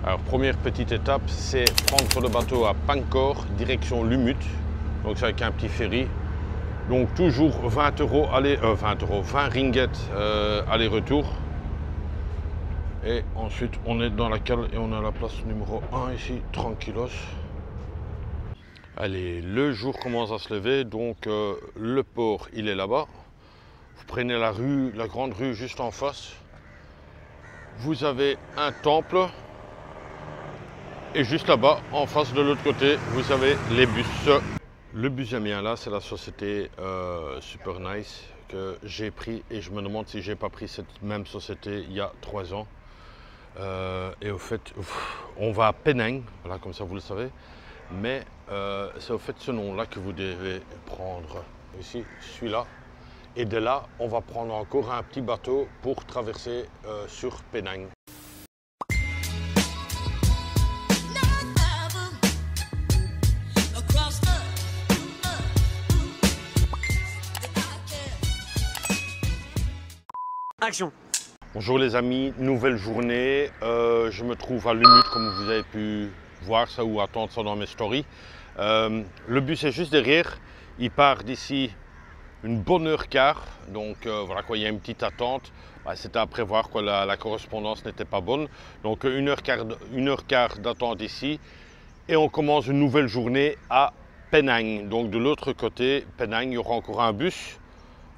Alors première petite étape, c'est prendre le bateau à Pancor, direction Lumut. Donc c'est avec un petit ferry. Donc toujours 20 ringgit aller-retour. Et ensuite on est dans la cale et on a la place numéro 1 ici, tranquillos. Allez, le jour commence à se lever, donc le port il est là-bas. Vous prenez la rue, la grande rue juste en face. Vous avez un temple. Et juste là-bas, en face de l'autre côté, vous avez les bus. Le bus bien là, c'est la société Super Nice que j'ai pris. Et je me demande si j'ai pas pris cette même société il y a 3 ans. Et au fait, on va à Penang, voilà, comme ça vous le savez. Mais c'est au fait ce nom-là que vous devez prendre. Ici, celui-là. Et de là, on va prendre encore un petit bateau pour traverser sur Penang. Action. Bonjour les amis, nouvelle journée. Je me trouve à Lumut, comme vous avez pu voir ça ou attendre ça dans mes stories. Le bus est juste derrière. Il part d'ici une bonne heure quart. Donc voilà quoi, il y a une petite attente. C'était à prévoir quoi, la correspondance n'était pas bonne. Donc une heure quart d'attente ici. Et on commence une nouvelle journée à Penang. Donc de l'autre côté, Penang, il y aura encore un bus.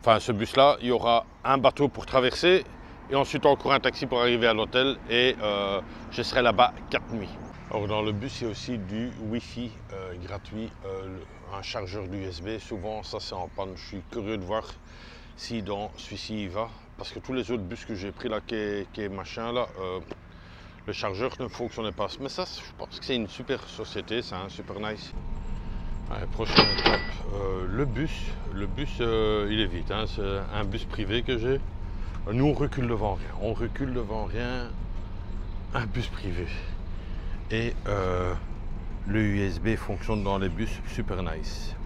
Enfin, ce bus-là, il y aura un bateau pour traverser et ensuite encore un taxi pour arriver à l'hôtel et je serai là-bas 4 nuits. Alors dans le bus, il y a aussi du Wi-Fi gratuit, un chargeur d'USB. Souvent, ça c'est en panne. Je suis curieux de voir si dans celui-ci il va. Parce que tous les autres bus que j'ai pris là, qui est machin là, le chargeur ne fonctionnait pas. Mais ça, je pense que c'est une super société, c'est un Super Nice. Allez, prochaine étape, le bus il est vite, hein, c'est un bus privé que j'ai. Nous on recule devant rien, un bus privé. Et le USB fonctionne dans les bus Super Nice.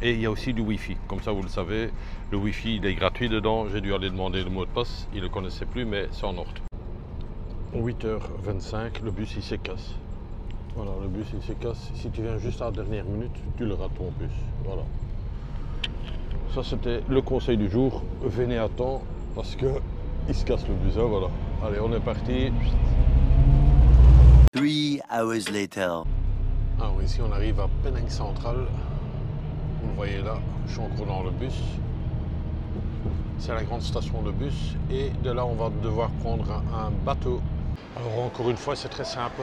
Et il y a aussi du Wi-Fi, comme ça vous le savez, le Wi-Fi il est gratuit dedans, j'ai dû aller demander le mot de passe, il ne le connaissait plus mais c'est en ordre. 8h25, le bus il se casse. Voilà, le bus il se casse. Si tu viens juste à la dernière minute, tu le rates ton bus. Voilà. Ça c'était le conseil du jour. Venez à temps parce que il se casse le bus. Hein, voilà. Allez, on est parti. 3 hours later. Alors ici on arrive à Penang Central. Vous le voyez là, je suis encore dans le bus. C'est la grande station de bus. Et de là on va devoir prendre un bateau. Alors encore une fois, c'est très simple.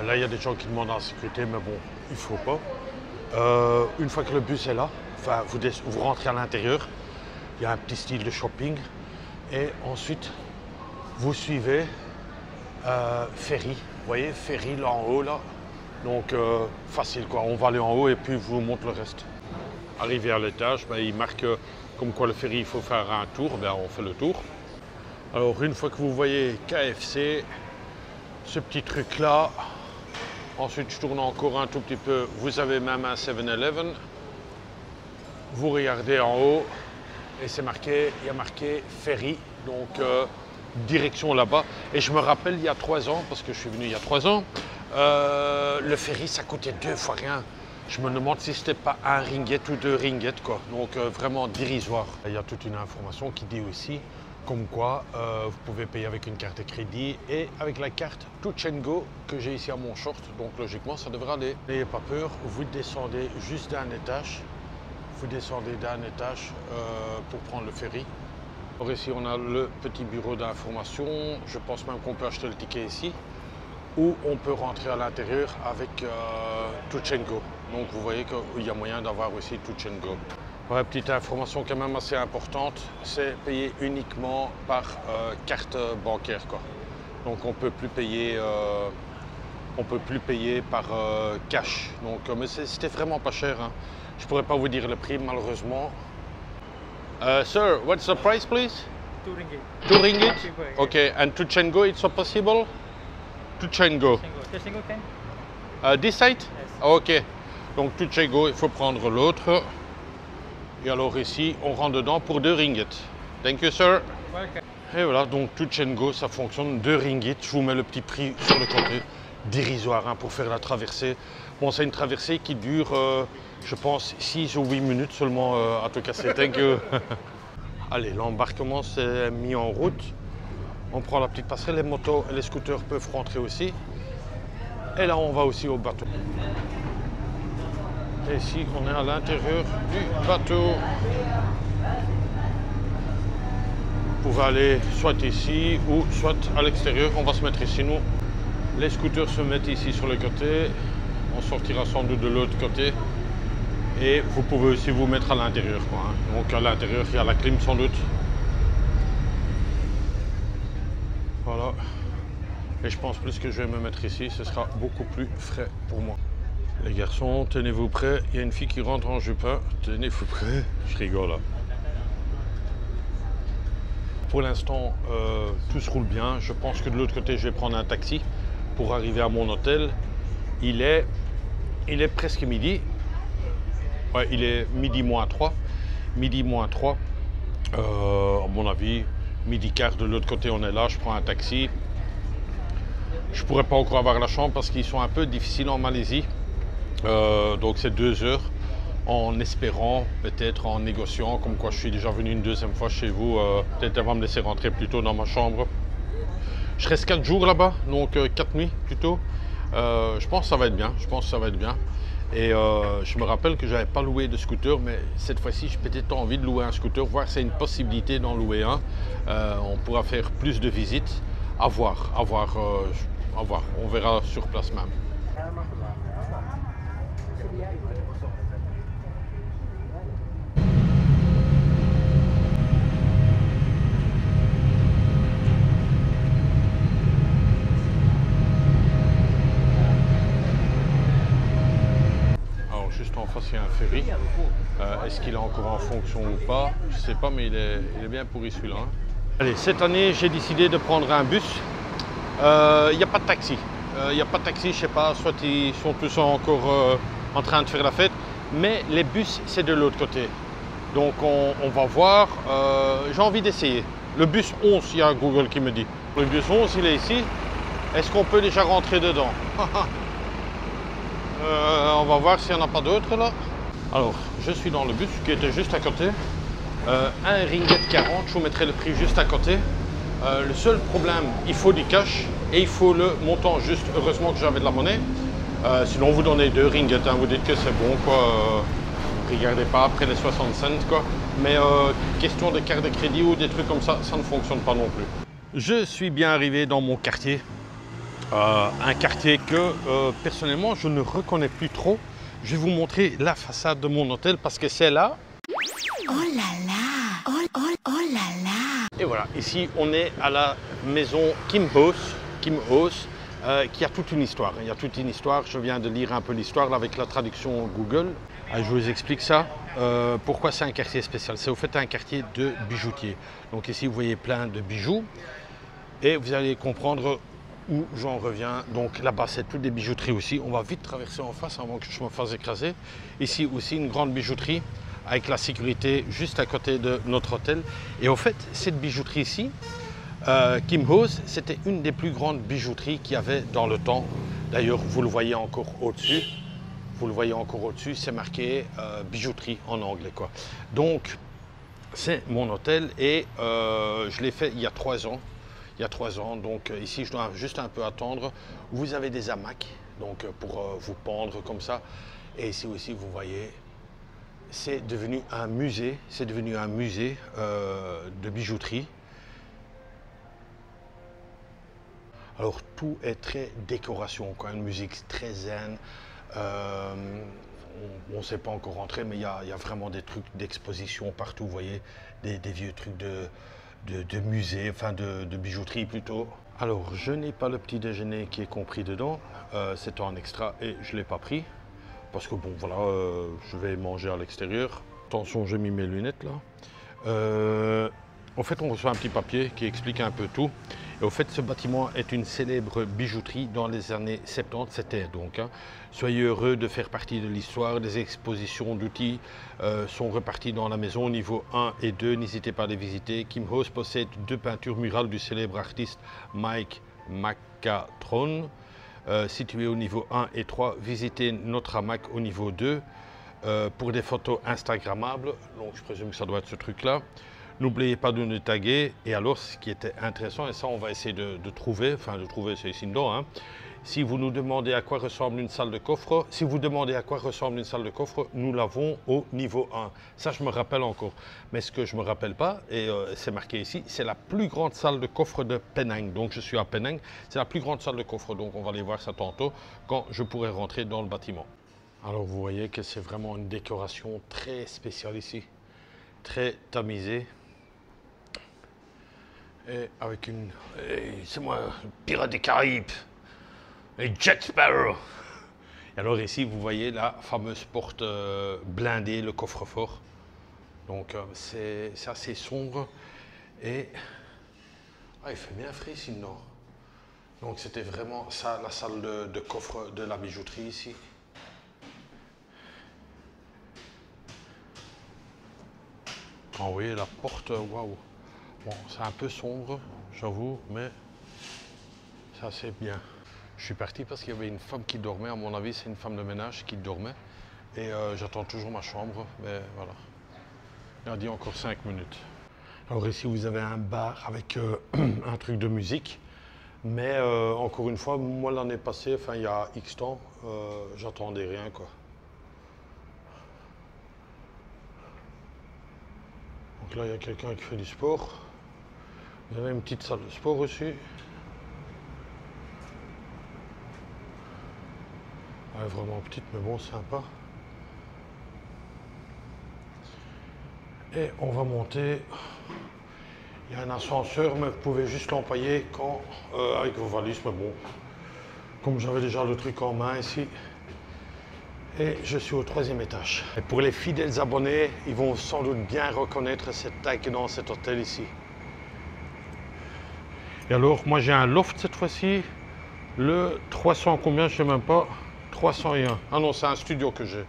Là, il y a des gens qui demandent en sécurité, mais bon, il ne faut pas. Une fois que le bus est là, enfin, vous rentrez à l'intérieur, il y a un petit style de shopping. Et ensuite, vous suivez ferry. Vous voyez, ferry là en haut, là. Donc, facile, quoi. On va aller en haut et puis je vous montre le reste. Arrivé à l'étage, il marque comme quoi le ferry, il faut faire un tour. On fait le tour. Alors, une fois que vous voyez KFC, ce petit truc là, ensuite je tourne encore un tout petit peu, vous avez même un 7-Eleven, vous regardez en haut et c'est marqué, il y a marqué ferry, donc direction là-bas. Et je me rappelle il y a 3 ans, parce que je suis venu il y a 3 ans, le ferry ça coûtait 2 fois rien. Je me demande si c'était pas 1 ringgit ou 2 ringgit quoi, donc vraiment dérisoire. Il y a toute une information qui dit aussi comme quoi vous pouvez payer avec une carte de crédit et avec la carte Touch 'n Go que j'ai ici à mon short, donc logiquement ça devrait aller. N'ayez pas peur, vous descendez juste d'un étage, pour prendre le ferry. Alors ici on a le petit bureau d'information, je pense même qu'on peut acheter le ticket ici, ou on peut rentrer à l'intérieur avec Touch 'n Go. Donc vous voyez qu'il y a moyen d'avoir aussi Touch 'n Go. Ouais, petite information quand même assez importante, c'est payer uniquement par carte bancaire, quoi. Donc on peut plus payer par cash. Donc, mais c'était vraiment pas cher. Hein. Je pourrais pas vous dire le prix malheureusement. Sir, what's the price, please? 2 ringgit. 2 ringgit? Okay, and Touch 'n Go, it's possible? Touch 'n Go. Touch 'n Go can? This side? Yes. Ok. Donc Touch 'n Go, il faut prendre l'autre. Et alors ici, on rentre dedans pour 2 ringgit. Thank you, sir. Welcome. Et voilà, donc Touch and Go, ça fonctionne. 2 ringgits, je vous mets le petit prix sur le côté. Dérisoire hein, pour faire la traversée. Bon, c'est une traversée qui dure, je pense, 6 ou 8 minutes seulement à tout casser. Allez, l'embarquement s'est mis en route. On prend la petite passerelle, les motos et les scooters peuvent rentrer aussi. Et là, on va aussi au bateau. Et ici, on est à l'intérieur du bateau. Vous pouvez aller soit ici ou soit à l'extérieur. On va se mettre ici, nous. Les scooters se mettent ici sur le côté. On sortira sans doute de l'autre côté. Et vous pouvez aussi vous mettre à l'intérieur. Donc à l'intérieur, il y a la clim sans doute. Voilà. Et je pense plus que je vais me mettre ici. Ce sera beaucoup plus frais pour moi. Les garçons, tenez-vous prêts. Il y a une fille qui rentre en jupin. Tenez-vous prêts. Je rigole là. Pour l'instant, tout se roule bien. Je pense que de l'autre côté, je vais prendre un taxi pour arriver à mon hôtel. Il est presque midi. Ouais, il est midi moins 3. Midi moins 3. À mon avis, midi quart de l'autre côté, on est là. Je prends un taxi. Je ne pourrais pas encore avoir la chambre parce qu'ils sont un peu difficiles en Malaisie. Donc c'est 2 heures. En espérant, peut-être en négociant, comme quoi je suis déjà venu une 2e fois chez vous, peut-être elle va me laisser rentrer plus tôt dans ma chambre. Je reste 4 jours là-bas, donc 4 nuits plutôt. Je pense que ça va être bien, Et je me rappelle que je n'avais pas loué de scooter, mais cette fois-ci, j'ai peut-être envie de louer un scooter, voir si c'est une possibilité d'en louer un. On pourra faire plus de visites, à voir. On verra sur place même. En face, il y a un ferry. Est-ce qu'il est encore en fonction ou pas? Je ne sais pas, mais il est bien pourri celui-là. Hein. Allez, cette année, j'ai décidé de prendre un bus. Il n'y a pas de taxi. Je ne sais pas, soit ils sont tous encore en train de faire la fête, mais les bus, c'est de l'autre côté. Donc, on va voir. J'ai envie d'essayer. Le bus 11, il y a Google qui me dit. Le bus 11, il est ici. Est-ce qu'on peut déjà rentrer dedans? On va voir s'il n'y en a pas d'autres là. Alors, je suis dans le bus qui était juste à côté. 1 ringgit 40, je vous mettrai le prix juste à côté. Le seul problème, il faut du cash et il faut le montant juste. Heureusement que j'avais de la monnaie. Sinon, vous donnez 2 ringgits, hein, vous dites que c'est bon, quoi. Regardez pas après les 60 cents, quoi. Mais question de carte de crédit ou des trucs comme ça, ça ne fonctionne pas non plus. Je suis bien arrivé dans mon quartier. Un quartier que personnellement je ne reconnais plus trop. Je vais vous montrer la façade de mon hôtel parce que c'est là. Oh là là, oh là là. Et voilà, ici on est à la maison Kim Hos, qui a toute une histoire. Il y a toute une histoire, je viens de lire un peu l'histoire avec la traduction Google. Je vous explique ça. Pourquoi c'est un quartier spécial? C'est au fait un quartier de bijoutiers. Donc ici vous voyez plein de bijoux et vous allez comprendre où j'en reviens. Donc là-bas, c'est toutes des bijouteries aussi. On va vite traverser en face avant que je me fasse écraser. Ici aussi, une grande bijouterie avec la sécurité juste à côté de notre hôtel. Et au fait, cette bijouterie ici, Kim Hos, c'était une des plus grandes bijouteries qu'il y avait dans le temps. D'ailleurs, vous le voyez encore au-dessus. C'est marqué bijouterie en anglais, quoi. Donc, c'est mon hôtel et je l'ai fait il y a 3 ans. Donc ici je dois juste un peu attendre. Vous avez des hamacs, donc pour vous pendre comme ça. Et ici aussi vous voyez, c'est devenu un musée. De bijouterie. Alors tout est très décoration, quoi. Une musique très zen. On ne sait pas encore rentrer, mais il y a vraiment des trucs d'exposition partout. Vous voyez, des vieux trucs de musée, enfin de bijouterie plutôt. Alors, je n'ai pas le petit déjeuner qui est compris dedans. C'est en extra et je ne l'ai pas pris. Parce que bon, voilà, je vais manger à l'extérieur. Attention, j'ai mis mes lunettes là. En fait, on reçoit un petit papier qui explique un peu tout. Et au fait, ce bâtiment est une célèbre bijouterie dans les années 70, c'était donc. Soyez heureux de faire partie de l'histoire. Des expositions d'outils sont reparties dans la maison au niveau 1 et 2. N'hésitez pas à les visiter. Kim Hoes possède 2 peintures murales du célèbre artiste Mike Macatron. Situé au niveau 1 et 3, visitez notre hamac au niveau 2 pour des photos instagrammables. Donc je présume que ça doit être ce truc-là. N'oubliez pas de nous taguer. Et alors, ce qui était intéressant, et ça on va essayer de trouver, c'est ici dedans, hein. Si vous nous demandez à quoi ressemble une salle de coffre, nous l'avons au niveau 1. Ça, je me rappelle encore. Mais ce que je ne me rappelle pas, et c'est marqué ici, c'est la plus grande salle de coffre de Penang. Donc, je suis à Penang, c'est la plus grande salle de coffre. Donc, on va aller voir ça tantôt, quand je pourrai rentrer dans le bâtiment. Alors, vous voyez que c'est vraiment une décoration très spéciale ici. Très tamisée. Et avec une... c'est moi, pirate des Caraïbes. Et Jack Sparrow. Et alors ici, vous voyez la fameuse porte blindée, le coffre-fort. Donc c'est assez sombre. Et il fait bien frais ici dedans. Donc c'était vraiment ça, la salle de coffre de la bijouterie ici. Ah oui, la porte, waouh. Bon, c'est un peu sombre, j'avoue, mais ça c'est bien. Je suis parti parce qu'il y avait une femme qui dormait, à mon avis c'est une femme de ménage qui dormait. Et j'attends toujours ma chambre, mais voilà. Il a dit encore 5 minutes. Alors ici vous avez un bar avec un truc de musique. Mais encore une fois, moi l'année passée, enfin il y a X temps, j'attendais rien quoi. Donc là il y a quelqu'un qui fait du sport. Vous avez une petite salle de sport aussi. Elle est vraiment petite, mais bon, sympa. Et on va monter. Il y a un ascenseur, mais vous pouvez juste l'employer quand avec vos valises. Mais bon, comme j'avais déjà le truc en main ici. Et je suis au 3e étage. Et pour les fidèles abonnés, ils vont sans doute bien reconnaître cette tag dans cet hôtel ici. Et alors, moi j'ai un loft cette fois-ci. Le 300 combien, je ne sais même pas. 301. Ah non, c'est un studio que j'ai.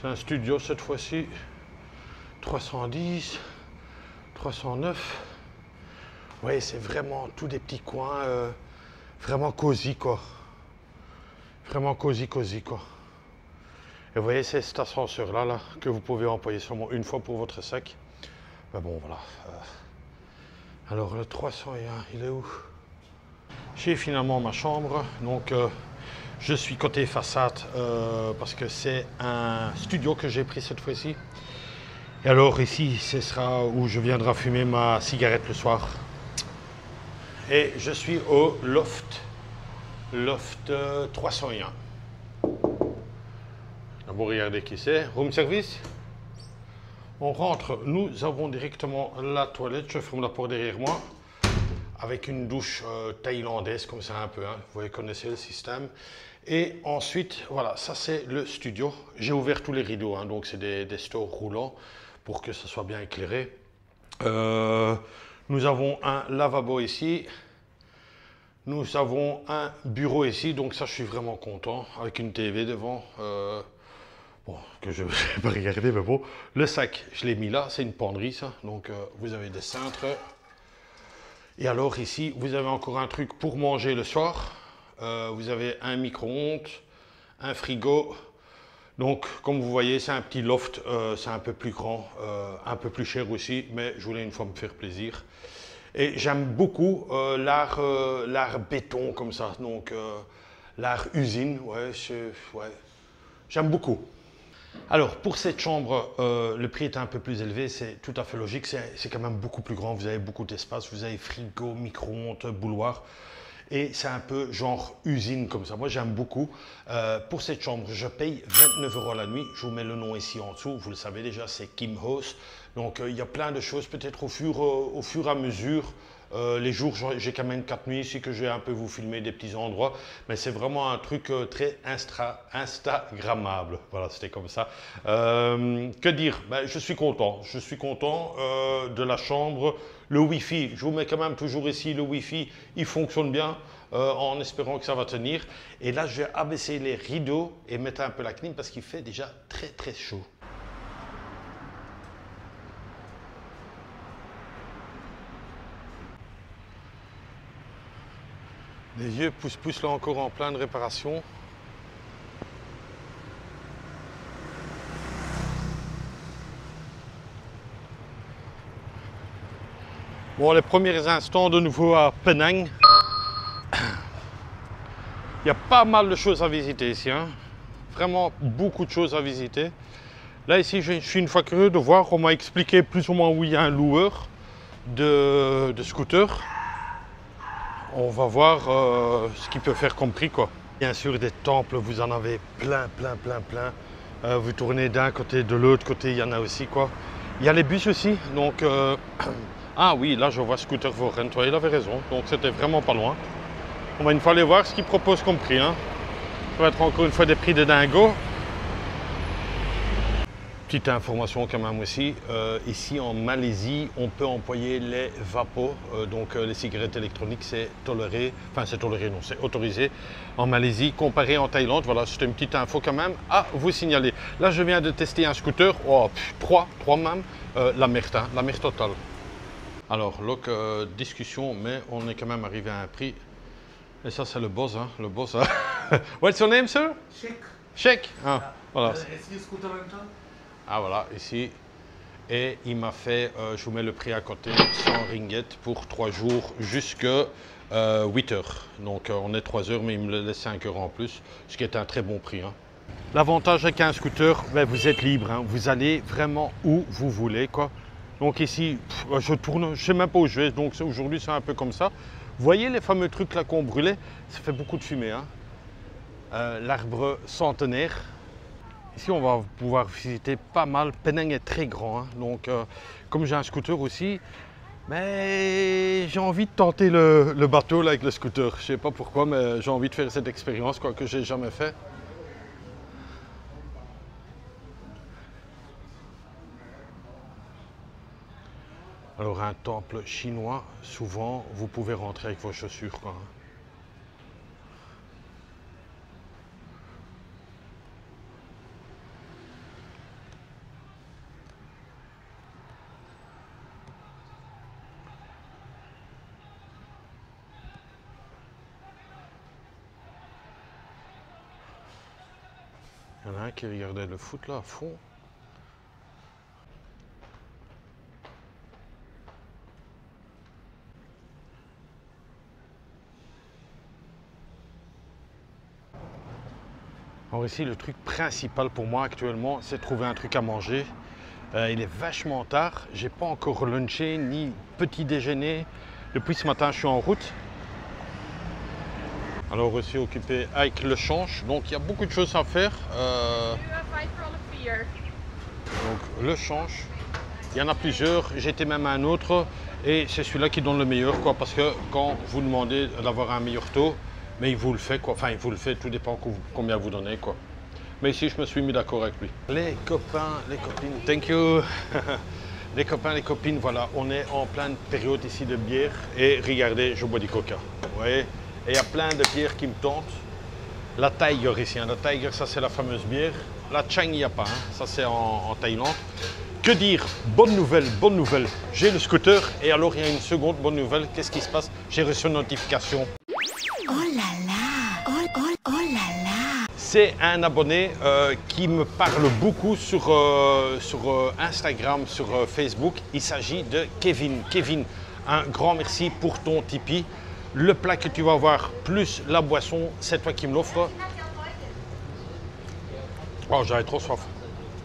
C'est un studio cette fois-ci. 310, 309. Vous voyez, c'est vraiment tous des petits coins vraiment cosy quoi. Vraiment cosy quoi. Et vous voyez, c'est cet ascenseur là que vous pouvez employer seulement une fois pour votre sac. Ben bon, voilà. Alors le 301, il est où? J'ai finalement ma chambre. Donc je suis côté façade parce que c'est un studio que j'ai pris cette fois-ci. Et alors ici, ce sera où je viendrai fumer ma cigarette le soir. Et je suis au loft 301. D'abord, regardez qui c'est. Room service. On rentre, nous avons directement la toilette. Je ferme la porte derrière moi. Avec une douche thaïlandaise comme ça un peu, hein. Vous connaissez le système. Et ensuite, voilà, ça c'est le studio. J'ai ouvert tous les rideaux, hein, donc c'est des stores roulants pour que ça soit bien éclairé. Nous avons un lavabo ici. Nous avons un bureau ici, donc ça je suis vraiment content, avec une TV devant. Bon, que je ne vais pas regarder, mais bon. Le sac, je l'ai mis là, c'est une penderie ça. Donc vous avez des cintres. Et alors ici, vous avez encore un truc pour manger le soir. Vous avez un micro-ondes, un frigo. Donc, comme vous voyez, c'est un petit loft. C'est un peu plus grand, un peu plus cher aussi. Mais je voulais une fois me faire plaisir. Et j'aime beaucoup l'art béton comme ça. Donc, l'art usine, ouais, j'aime beaucoup. Alors, pour cette chambre, le prix est un peu plus élevé, c'est tout à fait logique, c'est quand même beaucoup plus grand, vous avez beaucoup d'espace, vous avez frigo, micro-ondes, bouilloire, et c'est un peu genre usine comme ça. Moi, j'aime beaucoup. Pour cette chambre, je paye 29 € la nuit, je vous mets le nom ici en dessous, vous le savez déjà, c'est Kim Hoes. Donc, il y a plein de choses, peut-être au fur et à mesure, Les jours, j'ai quand même 4 nuits ici que je vais un peu vous filmer des petits endroits. Mais c'est vraiment un truc très instagrammable. Voilà, c'était comme ça. Que dire? Ben, je suis content. Je suis content de la chambre. Le Wi-Fi, je vous mets quand même toujours ici le Wi-Fi. Il fonctionne bien en espérant que ça va tenir. Et là, je vais abaisser les rideaux et mettre un peu la clim parce qu'il fait déjà très très chaud. Les vieux pousse-pousse là encore en pleine réparation. Bon, les premiers instants de nouveau à Penang. Il y a pas mal de choses à visiter ici, hein. Vraiment beaucoup de choses à visiter. Là ici, je suis une fois curieux de voir, on m'a expliqué plus ou moins où il y a un loueur de scooter. On va voir ce qu'il peut faire comme prix, quoi. Bien sûr, des temples, vous en avez plein. Vous tournez d'un côté, de l'autre côté, il y en a aussi, quoi. Il y a les bus aussi, donc... Ah oui, là je vois Scooter for Rent, il avait raison, donc c'était vraiment pas loin. On va une fois aller voir ce qu'il propose comme prix, hein. Ça va être encore une fois des prix de dingo. Petite information quand même aussi, ici en Malaisie, on peut employer les vapos, donc les cigarettes électroniques, c'est toléré, enfin c'est toléré, non, c'est autorisé en Malaisie, comparé en Thaïlande. Voilà, c'était une petite info quand même à vous signaler. Là, je viens de tester un scooter, oh, trois même, la merde, hein, la merde totale. Alors, look, discussion, mais on est quand même arrivé à un prix. Et ça, c'est le boss, hein, le boss. Hein. What's your name, sir? Sheikh. Sheikh. Ah, voilà. Scooter rental. Ah voilà, ici. Et il m'a fait, je vous mets le prix à côté, 100 ringgit pour 3 jours jusqu'à 8 heures. Donc on est 3 heures, mais il me laisse 5 heures en plus, ce qui est un très bon prix, hein. L'avantage avec un scooter, ben, vous êtes libre, hein. Vous allez vraiment où vous voulez, quoi. Donc ici, je tourne, je ne sais même pas où je vais, donc aujourd'hui c'est un peu comme ça. Vous voyez les fameux trucs là qu'on brûlait? Ça fait beaucoup de fumée, hein. L'arbre centenaire. Ici, on va pouvoir visiter pas mal. Penang est très grand, hein. Donc comme j'ai un scooter aussi, mais j'ai envie de tenter le bateau là, avec le scooter. Je ne sais pas pourquoi, mais j'ai envie de faire cette expérience, quoi, que j'ai jamais fait. Alors un temple chinois, souvent, vous pouvez rentrer avec vos chaussures, quoi. Il y en a un qui regardait le foot là à fond. Alors ici, le truc principal pour moi actuellement, c'est de trouver un truc à manger. Il est vachement tard, j'ai pas encore lunché ni petit déjeuner. Depuis ce matin, je suis en route. Alors aussi occupé avec le change, donc il y a beaucoup de choses à faire. Donc le change, il y en a plusieurs, j'étais même à un autre et c'est celui-là qui donne le meilleur, quoi, parce que quand vous demandez d'avoir un meilleur taux, mais il vous le fait, quoi. Enfin, il vous le fait, tout dépend combien vous donnez, quoi. Mais ici, je me suis mis d'accord avec lui. Les copains, les copines, thank you. Les copains, les copines, voilà, on est en pleine période ici de bière et regardez, je bois du coca. Vous voyez? Et il y a plein de bières qui me tentent. La Tiger ici, hein. La Tiger, ça c'est la fameuse bière. La Chang, il n'y a pas, hein. Ça c'est en Thaïlande. Que dire? Bonne nouvelle, bonne nouvelle. J'ai le scooter et alors il y a une seconde bonne nouvelle. Qu'est-ce qui se passe? J'ai reçu une notification. Oh là là, oh là là. C'est un abonné qui me parle beaucoup sur Instagram, sur Facebook. Il s'agit de Kevin. Kevin, un grand merci pour ton Tipeee. Le plat que tu vas voir, plus la boisson, c'est toi qui me l'offres. Oh, j'avais trop soif.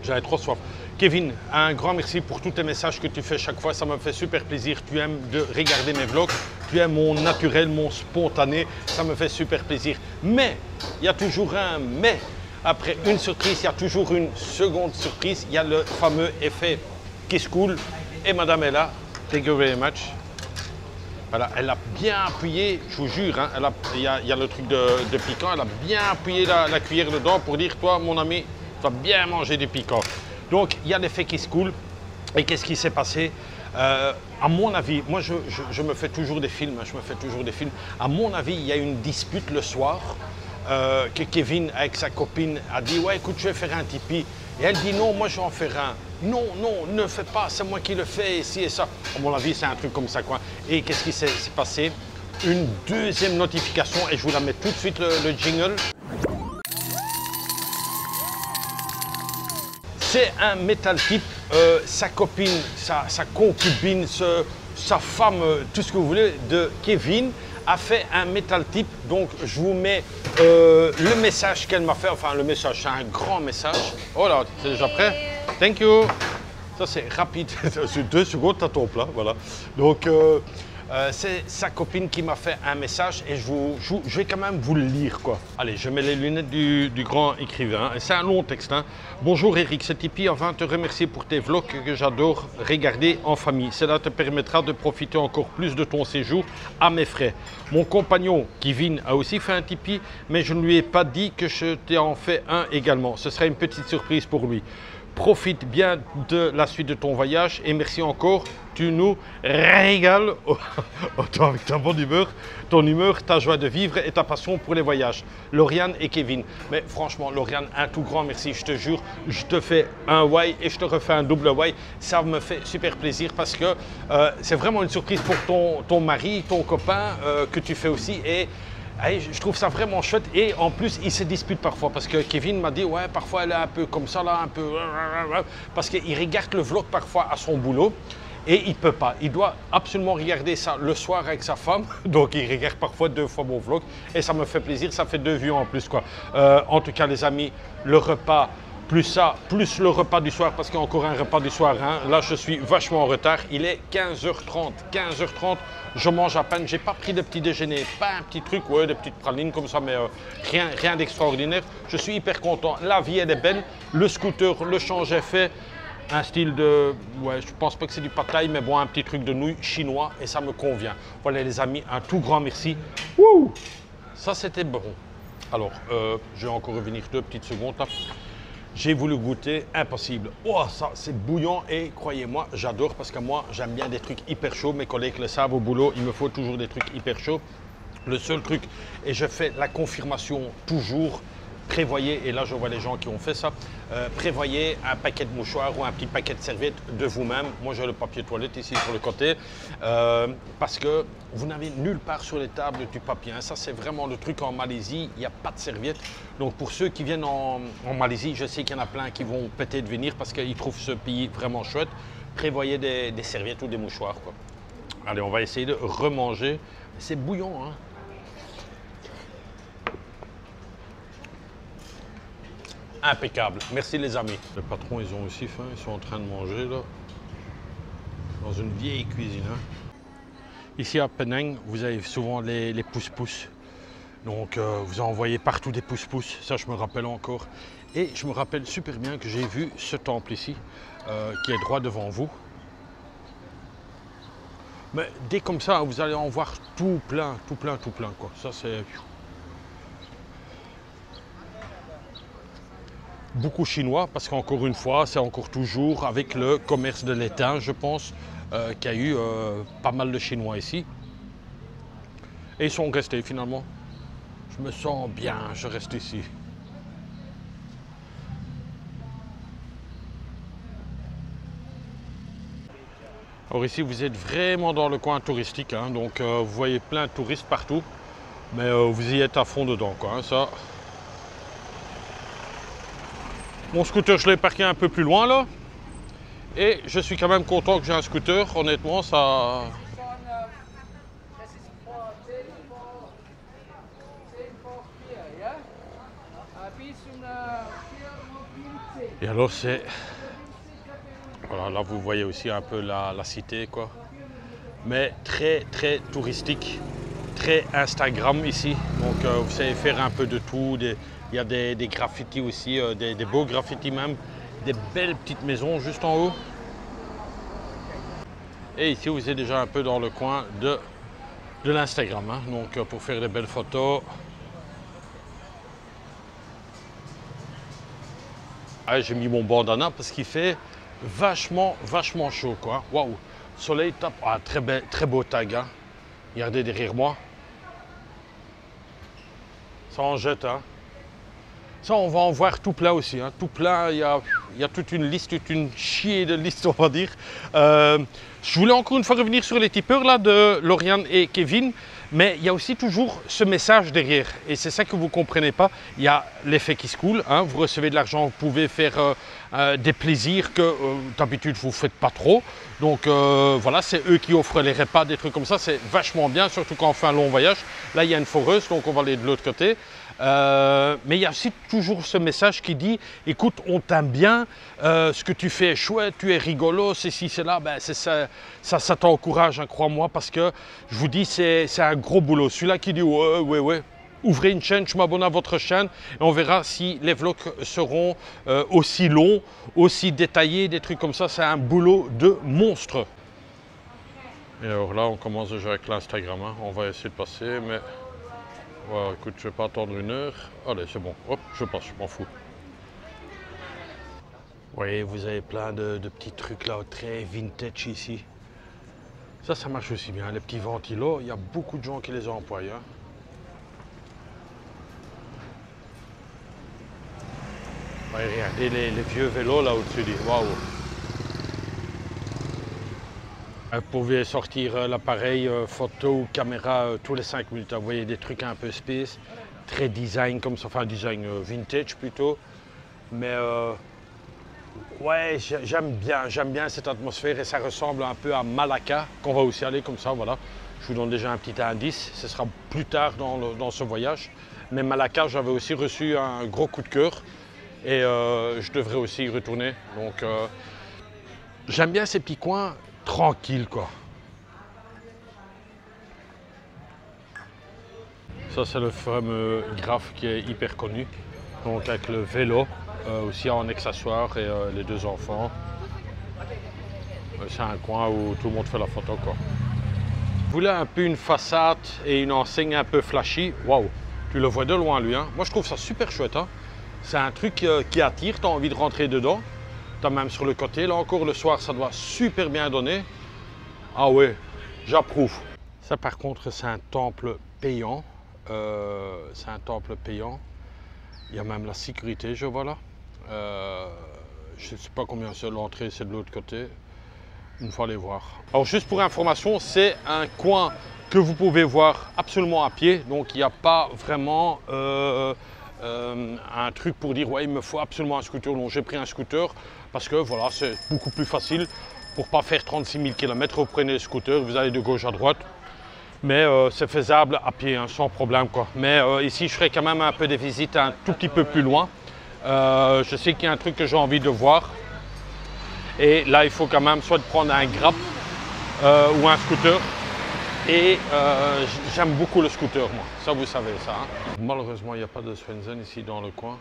J'avais trop soif. Kevin, un grand merci pour tous tes messages que tu fais chaque fois. Ça me fait super plaisir. Tu aimes de regarder mes vlogs. Tu aimes mon naturel, mon spontané. Ça me fait super plaisir. Mais, il y a toujours un mais. Après une surprise, il y a toujours une seconde surprise. Il y a le fameux effet Kiss Cool. Et madame est là. Thank you very much. Voilà, elle a bien appuyé, je vous jure, hein, il y a le truc de piquant, elle a bien appuyé la cuillère dedans pour dire, toi, mon ami, tu vas bien manger du piquant. Donc, il y a des faits qui se coulent. Et qu'est-ce qui s'est passé? À mon avis, moi, je me fais toujours des films, hein, À mon avis, il y a une dispute le soir que Kevin, avec sa copine, a dit, ouais, écoute, je vais faire un Tipeee. Et elle dit, non, moi, je vais en faire un. Non, non, ne fais pas, c'est moi qui le fais, ici et ça. À mon avis, c'est un truc comme ça, quoi. Et qu'est-ce qui s'est passé? Une deuxième notification, et je vous la mets tout de suite, le jingle. C'est un metal tip, sa copine, sa concubine, sa femme, tout ce que vous voulez, de Kevin, a fait un metal tip. Donc, je vous mets le message qu'elle m'a fait. Enfin, le message, c'est un grand message. Oh là, c'est déjà prêt? Thank you. Ça, c'est rapide. C'est 2 secondes, t'as ton plat. Voilà. Donc, c'est sa copine qui m'a fait un message et je vais quand même vous le lire, quoi. Allez, je mets les lunettes du grand écrivain. C'est un long texte, hein. Bonjour Eric, c'est Tipeee afin de te remercier pour tes vlogs que j'adore regarder en famille. Cela te permettra de profiter encore plus de ton séjour à mes frais. Mon compagnon Kevin a aussi fait un Tipeee, mais je ne lui ai pas dit que je t'en fais un également. Ce sera une petite surprise pour lui. Profite bien de la suite de ton voyage et merci encore. Tu nous régales autant avec ta bonne humeur, ton humeur, ta joie de vivre et ta passion pour les voyages. Lauriane et Kevin. Mais franchement, Lauriane, un tout grand merci. Je te jure, je te fais un why et je te refais un double why. Ça me fait super plaisir parce que c'est vraiment une surprise pour ton mari, ton copain que tu fais aussi. Et je trouve ça vraiment chouette et en plus ils se disputent parfois parce que Kevin m'a dit ouais parfois elle est un peu comme ça là, un peu parce qu'il regarde le vlog parfois à son boulot et il peut pas, il doit absolument regarder ça le soir avec sa femme, donc il regarde parfois 2 fois mon vlog et ça me fait plaisir, ça fait 2 vues en plus, quoi. En tout cas les amis, le repas plus ça, plus le repas du soir, parce qu'il y a encore un repas du soir, hein. Là je suis vachement en retard, il est 15h30, je mange à peine, j'ai pas pris de petit déjeuner, pas un petit truc, ouais, des petites pralines comme ça, mais rien d'extraordinaire. Je suis hyper content, la vie elle est belle, le scooter, le change est fait, un style de, ouais, je pense pas que c'est du pad thai, mais bon, un petit truc de nouilles chinois et ça me convient. Voilà les amis, un tout grand merci. Wouh, ça c'était bon. Alors, je vais encore revenir 2 petites secondes là. J'ai voulu goûter, impossible. Oh, ça, c'est bouillant et croyez-moi, j'adore parce que moi, j'aime bien des trucs hyper chauds. Mes collègues le savent au boulot, il me faut toujours des trucs hyper chauds. Le seul truc, et je fais la confirmation toujours, prévoyez, et là je vois les gens qui ont fait ça, prévoyez un paquet de mouchoirs ou un petit paquet de serviettes de vous-même. Moi j'ai le papier toilette ici sur le côté, parce que vous n'avez nulle part sur les tables du papier, hein. Ça c'est vraiment le truc en Malaisie, il n'y a pas de serviettes. Donc pour ceux qui viennent en Malaisie, je sais qu'il y en a plein qui vont peut-être venir parce qu'ils trouvent ce pays vraiment chouette. Prévoyez des serviettes ou des mouchoirs, quoi. Allez, on va essayer de remanger. C'est bouillant, hein. Impeccable. Merci les amis. Les patrons, ils ont aussi faim. Ils sont en train de manger là. Dans une vieille cuisine. Hein. Ici à Penang, vous avez souvent les pousse-pousse. Donc vous en voyez partout des pousse-pousse. Ça, je me rappelle encore. Et je me rappelle super bien que j'ai vu ce temple ici, qui est droit devant vous. Mais dès comme ça, vous allez en voir tout plein, quoi. Ça, c'est... Beaucoup chinois, parce qu'encore une fois, c'est encore toujours avec le commerce de l'étain, je pense, qu'il y a eu pas mal de Chinois ici. Et ils sont restés finalement. Je me sens bien, je reste ici. Alors ici, vous êtes vraiment dans le coin touristique, hein, donc vous voyez plein de touristes partout, mais vous y êtes à fond dedans, quoi, hein, ça. Mon scooter, je l'ai parqué un peu plus loin là. Et je suis quand même content que j'ai un scooter. Honnêtement, ça... Et alors c'est... Voilà, là vous voyez aussi un peu la cité, quoi. Mais très touristique. Très Instagram ici. Donc vous savez faire un peu de tout. Il y a des graffitis aussi, des beaux graffitis même, des belles petites maisons juste en haut. Et ici, vous êtes déjà un peu dans le coin de de l'Instagram, hein, donc pour faire des belles photos. Ah, j'ai mis mon bandana parce qu'il fait vachement chaud, quoi. Waouh, soleil tape. Ah, très beau tag, hein. Regardez derrière moi. Ça en jette, hein. Ça, on va en voir tout plein aussi, hein. Tout plein, il y a toute une liste, toute une chier de listes, on va dire. Je voulais encore une fois revenir sur les tipeurs là, de Lauriane et Kevin, mais il y a aussi toujours ce message derrière. Et c'est ça que vous ne comprenez pas. Il y a l'effet qui se coule, hein. Vous recevez de l'argent, vous pouvez faire des plaisirs que d'habitude vous ne faites pas trop. Donc voilà, c'est eux qui offrent les repas, des trucs comme ça. C'est vachement bien, surtout quand on fait un long voyage. Là, il y a une foreuse, donc on va aller de l'autre côté. Mais il y a aussi toujours ce message qui dit écoute, on t'aime bien, ce que tu fais est chouette, tu es rigolo, ceci, cela, ben c'est ça t'encourage, hein, crois-moi, parce que je vous dis, c'est un gros boulot. Celui-là qui dit ouais, ouvrez une chaîne, je m'abonne à votre chaîne et on verra si les vlogs seront aussi longs, aussi détaillés, des trucs comme ça. C'est un boulot de monstre. Et alors là, on commence déjà avec l'Instagram, hein. On va essayer de passer, mais ouais, écoute, je vais pas attendre 1 heure. Allez, c'est bon, hop, je passe, je m'en fous. Vous voyez, vous avez plein de petits trucs là, très vintage ici. Ça marche aussi bien. Les petits ventilos, il y a beaucoup de gens qui les emploient, hein. Ouais, regardez les vieux vélos là au-dessus, waouh. Vous pouvez sortir l'appareil photo ou caméra tous les 5 minutes. Vous voyez des trucs un peu space, très design comme ça, enfin design vintage plutôt. Mais ouais, j'aime bien cette atmosphère et ça ressemble un peu à Malacca, qu'on va aussi aller comme ça, voilà. Je vous donne déjà un petit indice, ce sera plus tard dans ce voyage. Mais Malacca, j'avais aussi reçu un gros coup de cœur et je devrais aussi y retourner. Donc j'aime bien ces petits coins tranquilles, quoi. Ça, c'est le fameux Graf qui est hyper connu. Donc avec le vélo, aussi en accessoire et les 2 enfants. C'est un coin où tout le monde fait la photo, quoi. Vous voulez un peu une façade et une enseigne un peu flashy, waouh, tu le vois de loin lui, hein. Moi je trouve ça super chouette, hein. C'est un truc qui attire, tu as envie de rentrer dedans. Tu as même sur le côté, là encore le soir ça doit super bien donner. Ah ouais, j'approuve. Ça par contre c'est un temple payant. C'est un temple payant. Il y a même la sécurité, je vois là. Je ne sais pas combien c'est l'entrée, c'est de l'autre côté. Une fois aller voir. Alors juste pour information, c'est un coin que vous pouvez voir absolument à pied. Donc il n'y a pas vraiment un truc pour dire ouais il me faut absolument un scooter. Donc j'ai pris un scooter parce que voilà c'est beaucoup plus facile. Pour ne pas faire 36 000 km, vous prenez le scooter, vous allez de gauche à droite. Mais c'est faisable à pied, hein, sans problème, quoi. Mais ici, je ferai quand même un peu des visites un tout petit peu plus loin. Je sais qu'il y a un truc que j'ai envie de voir. Et là, il faut quand même soit de prendre un Grab ou un scooter. Et j'aime beaucoup le scooter, moi. Ça, vous savez ça, hein. Malheureusement, il n'y a pas de Swensen ici dans le coin.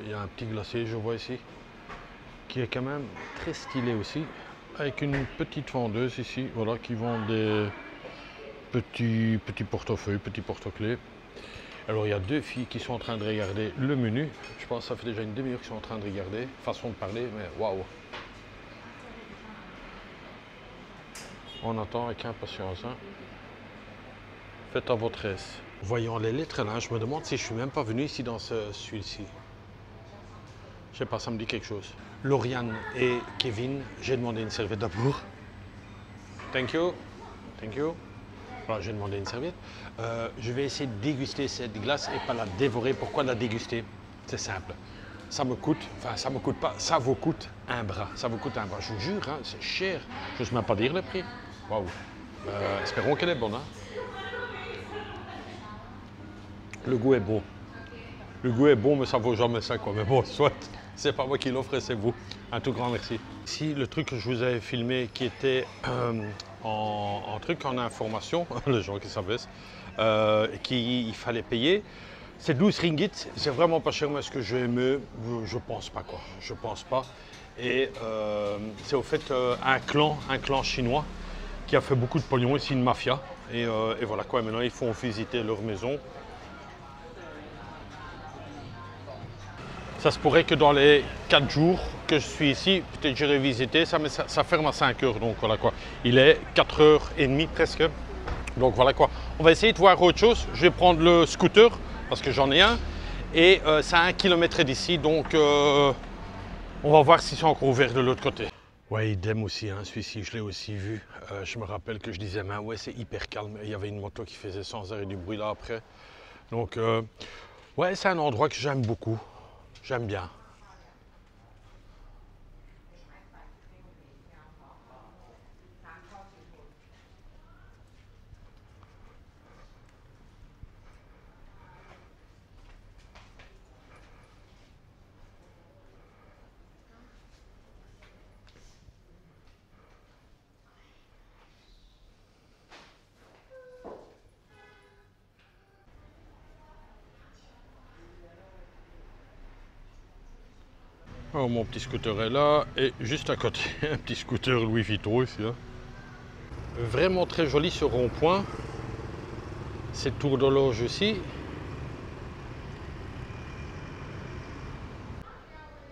Il y a un petit glacier, je vois ici, qui est quand même très stylé aussi. Avec une petite vendeuse ici, voilà, qui vend des petits portefeuilles, petits porte-clés. Alors il y a 2 filles qui sont en train de regarder le menu. Je pense que ça fait déjà une demi-heure qu'ils sont en train de regarder. Façon de parler, mais waouh. On attend avec impatience, hein. Faites à votre aise. Voyons les lettres là, je me demande si je suis même pas venu ici dans celui-ci. Je sais pas, ça me dit quelque chose. Lauriane et Kevin, j'ai demandé une serviette d'abord. Thank you. Thank you. Voilà, j'ai demandé une serviette. Je vais essayer de déguster cette glace et pas la dévorer. Pourquoi la déguster? C'est simple. Ça me coûte, enfin ça me coûte pas, ça vous coûte un bras. Ça vous coûte un bras, je vous jure, hein, c'est cher. Je n'ose même pas dire le prix. Waouh. Espérons qu'elle est bonne, hein. Le goût est bon. Le goût est bon, mais ça vaut jamais ça, quoi. Mais bon, soit, c'est pas moi qui l'offre, c'est vous. Un tout grand merci. Ici, le truc que je vous avais filmé qui était en information, les gens qui savaient, qu'il fallait payer, c'est 12 ringgit. C'est vraiment pas cher, mais est-ce que j'ai aimé? Je pense pas, quoi. Je pense pas. Et c'est au fait un clan chinois qui a fait beaucoup de pognon ici, une mafia. Et voilà quoi, maintenant ils font visiter leur maison. Ça se pourrait que dans les 4 jours que je suis ici, peut-être j'irai visiter ça, mais ça ferme à 5 heures, donc voilà quoi. Il est 4h30 presque, donc voilà quoi. On va essayer de voir autre chose. Je vais prendre le scooter, parce que j'en ai un, et c'est à 1 km d'ici, donc on va voir si c'est encore ouvert de l'autre côté. Ouais, idem aussi, hein, celui-ci je l'ai aussi vu. Je me rappelle que je disais, mais ouais c'est hyper calme, il y avait une moto qui faisait sans arrêt du bruit là après. Donc ouais, c'est un endroit que j'aime beaucoup. J'aime bien. Alors, mon petit scooter est là et juste à côté un petit scooter Louis Vuitton ici. Hein. Vraiment très joli ce rond-point. Cette tour d'horloge aussi.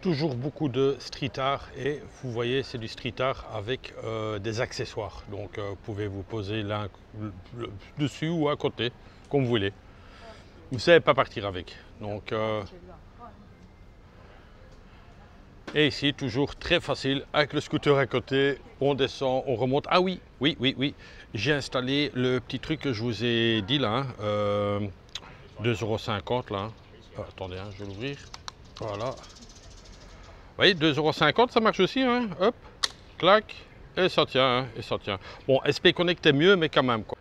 Toujours beaucoup de street art et vous voyez c'est du street art avec des accessoires. Donc vous pouvez vous poser l'un dessus ou à côté comme vous voulez. Vous ne savez pas partir avec. Donc et ici, toujours très facile, avec le scooter à côté, on descend, on remonte. Ah oui, j'ai installé le petit truc que je vous ai dit là, 2,50 € là. Attendez, hein, je vais l'ouvrir. Voilà. Vous voyez, 2,50 € ça marche aussi, hein. Hop, clac, et ça tient, hein, et ça tient. Bon, SP Connect est mieux, mais quand même, quoi.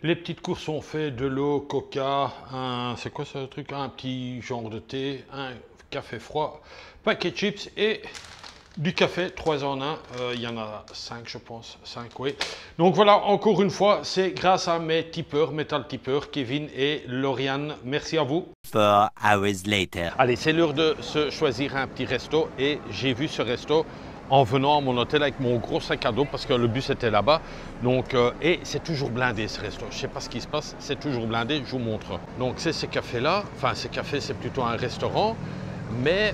Les petites courses sont faites, de l'eau, coca, c'est quoi ce truc, un petit genre de thé, un café froid, paquet de chips et du café 3 en 1. Il y en a 5 je pense, 5 oui. Donc voilà, encore une fois, c'est grâce à mes tipeurs, Metal Tipeurs, Kevin et Lauriane. Merci à vous. 4 hours later. Allez, c'est l'heure de se choisir un petit resto et j'ai vu ce resto en venant à mon hôtel avec mon gros sac à dos parce que le bus était là-bas. Donc, et c'est toujours blindé ce resto. Je ne sais pas ce qui se passe, c'est toujours blindé, je vous montre. Donc c'est ce café-là, enfin ce café c'est plutôt un restaurant, mais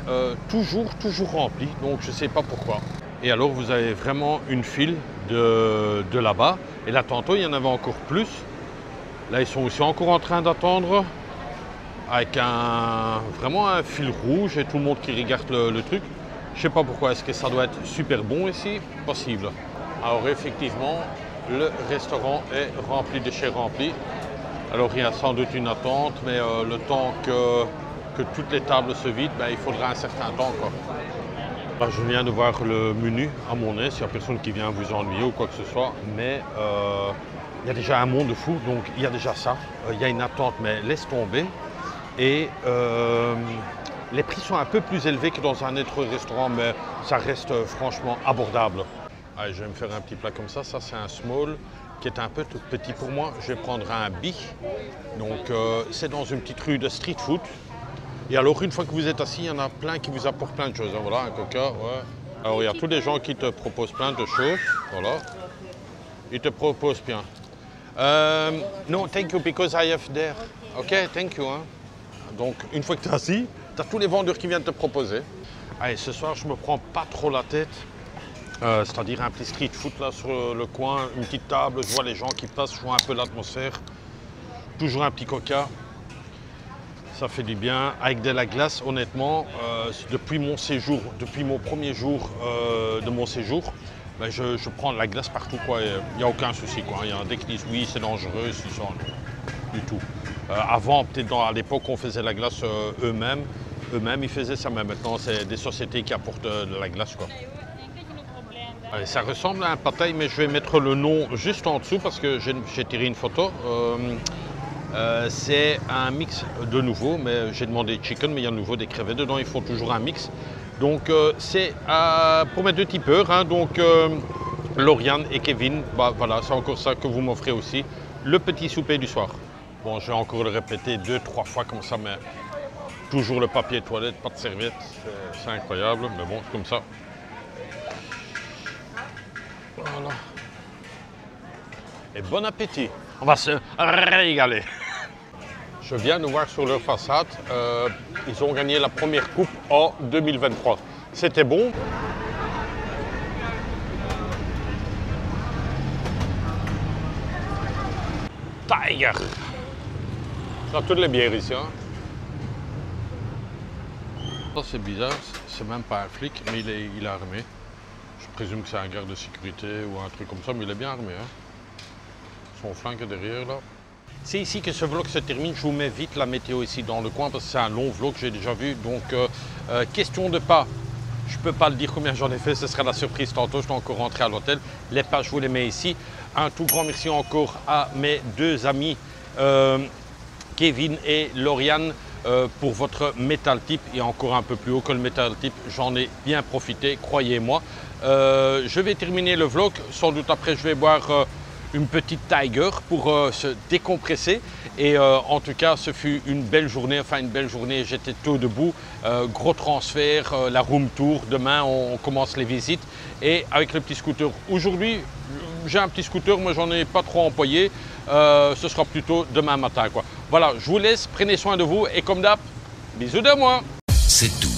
toujours rempli, donc je ne sais pas pourquoi. Et alors vous avez vraiment une file de là-bas. Et là tantôt il y en avait encore plus. Là ils sont aussi encore en train d'attendre avec vraiment un fil rouge et tout le monde qui regarde le truc. Je ne sais pas pourquoi, est-ce que ça doit être super bon ici? Possible. Alors effectivement, le restaurant est rempli de chez rempli. Alors il y a sans doute une attente, mais le temps que toutes les tables se vident, ben, il faudra un certain temps, quoi. Là, je viens de voir le menu à mon aise, il n'y a personne qui vient vous ennuyer ou quoi que ce soit, mais il y a déjà un monde de fou, donc il y a déjà ça. Il y a une attente, mais laisse tomber. Et les prix sont un peu plus élevés que dans un autre restaurant, mais ça reste franchement abordable. Allez, je vais me faire un petit plat comme ça. Ça, c'est un small qui est un peu tout petit pour moi. Je vais prendre un bi. Donc, c'est dans une petite rue de street food. Et alors, une fois que vous êtes assis, il y en a plein qui vous apportent plein de choses. Voilà, un coca, ouais. Alors, il y a tous les gens qui te proposent plein de choses. Voilà. Ils te proposent bien. No, thank you, because I have there. OK, thank you. Hein. Donc, une fois que tu es assis, tu as tous les vendeurs qui viennent te proposer. Allez, ce soir, je ne me prends pas trop la tête. C'est-à-dire un petit street food là sur le coin, une petite table, je vois les gens qui passent, je vois un peu l'atmosphère. Toujours un petit coca. Ça fait du bien. Avec de la glace, honnêtement, depuis mon séjour, depuis mon premier jour de mon séjour, ben je prends de la glace partout, quoi. Il n'y a aucun souci, quoi. Il y a dès qu'ils disent oui, c'est dangereux, c'est ça, du tout. Avant, peut-être à l'époque, on faisait la glace eux-mêmes. Eux-mêmes, ils faisaient ça, mais maintenant, c'est des sociétés qui apportent de la glace, quoi. Allez, ça ressemble à un pad thai, mais je vais mettre le nom juste en dessous parce que j'ai tiré une photo. C'est un mix de nouveau, mais j'ai demandé chicken, mais il y a de nouveau des crevettes dedans, ils font toujours un mix. Donc c'est pour mes deux tipeurs, hein, donc Lauriane et Kevin, bah, voilà, c'est encore ça que vous m'offrez aussi, le petit souper du soir. Bon, je vais encore le répéter 2-3 fois comme ça, mais toujours le papier toilette, pas de serviette, c'est incroyable, mais bon, comme ça. Voilà. et bon appétit. On va se régaler. Je viens de voir sur leur façade, ils ont gagné la première coupe en 2023. C'était bon. Tiger. On a toutes les bières ici. Hein. Ça c'est bizarre, c'est même pas un flic, mais il est armé. Je présume que c'est un garde de sécurité ou un truc comme ça, mais il est bien armé. Hein. Son flingue est derrière là. C'est ici que ce vlog se termine. Je vous mets vite la météo ici dans le coin parce que c'est un long vlog, j'ai déjà vu. Donc question de pas. Je ne peux pas le dire combien j'en ai fait, ce sera la surprise tantôt. Je dois encore rentrer à l'hôtel. Les pas, je vous les mets ici. Un tout grand merci encore à mes deux amis, Kevin et Lauriane, pour votre Metal Tip. Et encore un peu plus haut que le Metal Tip, j'en ai bien profité, croyez-moi. Je vais terminer le vlog. Sans doute après, je vais boire une petite Tiger pour se décompresser. Et en tout cas, ce fut une belle journée. Enfin, une belle journée. J'étais tôt debout. Gros transfert, la room tour. Demain, on commence les visites. Et avec le petit scooter. Aujourd'hui, j'ai un petit scooter, mais j'en ai pas trop employé. Ce sera plutôt demain matin, quoi. Voilà, je vous laisse. Prenez soin de vous. Et comme d'hab, bisous de moi. C'est tout.